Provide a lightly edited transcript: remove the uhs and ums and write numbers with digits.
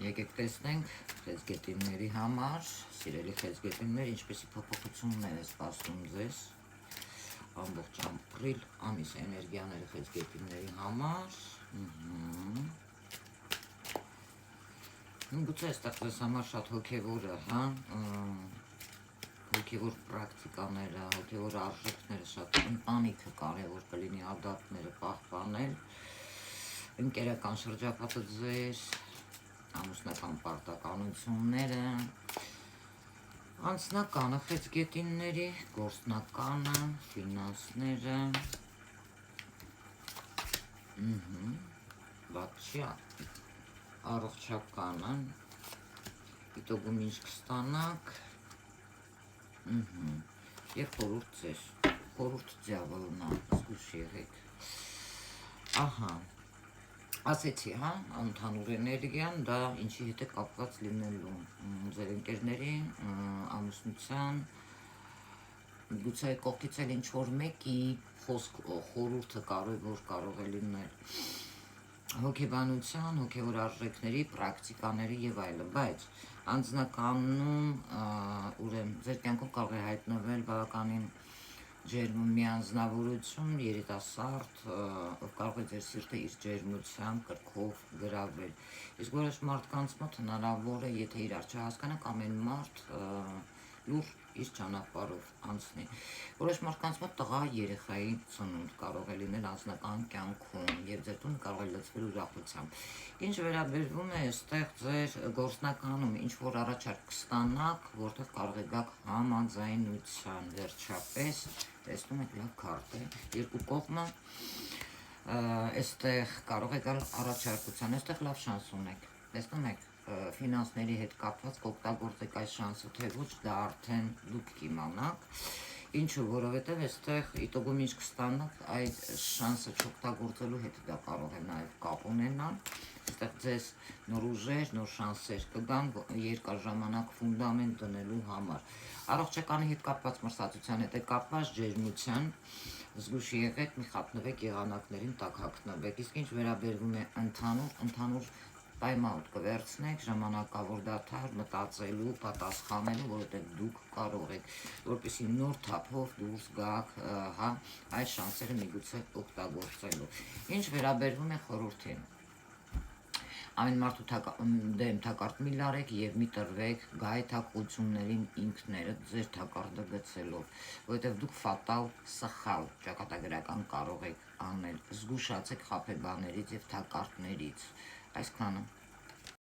Եկեք տեսնենք խեցգետինների համար, սիրելի խեցգետիններ, ինչպեսի փոփոխություններ է սպասում ձեզ ամբողջ ապրիլ ամիս էներգիաները խեցգետինների համար։ Գուցե այստեղ ձեզ համար շատ հոգևոր է, հա, հոգևոր պրակտիկաները, հոգևոր արժեքները, շատ ընտանիքը կարևոր կլինի ադապտները պահպանել, ընկերական շրջապատը ձեր, ամուսնական պարտականությունները, անձնականը խեցգետինների, գործնականը, ֆինանսները, բացի առողջականը, գիտոգում ինչ կստանաք, և խորուրդ ձեր, խորուրդ ձյավոլնա, զգուշ եղեք, ահա, ասեցի, հա, ընդհանուր էներգիան, դա ինչի հետ է կապված լինելու ձեր ընկերների, ամուսնության, գուցե կողքից էլ ինչ-որ մեկի խոսք խորհուրդը կարող է լինել հոգեբանության, հոգևոր արժեքների, պրակտիկաների և այլն, բայց անձնականում ուրեմն ձեր կյանքում կարող է հայտնվել բավականին ջերմ մի անձնավորություն, երիտասարդ, ով կարող է ձեր սիրտը իր ջերմությամբ, կրքով գրավել։ Իսկ որոշ մարդկանց մոտ հնարավոր է, եթե իրար չհասկանաք, ամեն մարդ լուր իր ճանապարհով անցնի։ Որոշ մարդկանց մոտ տղա երեխայի ծնունդ կարող է լինել անձնական կյանքում, եւ ձեր տունը կարող է լցվել ուրախությամբ։ Ինչ վերաբերվում է այստեղ ձեր գործնականում, ինչ որ առաջարկ կստանաք, որտեղ կարող է գաք համաձայնության, վերջապես տեսնում եք լավ քարտ է, երկու կողմը այստեղ կարող է գալ առաջարկության, այստեղ լավ շանս ունեք, տեսնում եք, ֆինանսների հետ կապված կօգտագործեք այս շանսը, թե ոչ, դա արդեն դուք կիմանաք, ինչու, որովհետև այստեղ իտոգում ինչ կստանաք, այդ շանսը չօգտագործելու հետ դա կարող է նաև կապ ունենալ, այստեղ ձեզ նոր ուժեր, նոր շանսեր կգան երկար ժամանակ ֆունդամենտ դնելու համար, առողջականի հետ կապված մրսածության հետ է կապված ջերմության, զգուշ եղեք, մի խափնվեք եղանակներին, տակ հագնվեք, իսկ ինչ վերաբերվում է ընդհանուր պայմաուտ կվերցնեք, ժամանակավոր դադար մտածելու, պատասխանելու, որովհետև դուք կարող եք, որպեսզի նոր թափով դուրս գաք, հա, այս շանսերը միգուցե օգտագործելու։ Ինչ վերաբերվում է խորհրդին, ամեն մարդու դեմ թակարդ մի լարեք եւ մի տրվեք գայթակղություններին ինքներդ ձեր թակարդը գցելով, որովհետև դուք ֆատալ, սխալ, ճակատագրական կարող եք անել, զգուշացեք խաբեբաներից եւ թակարդներից, այսքանը։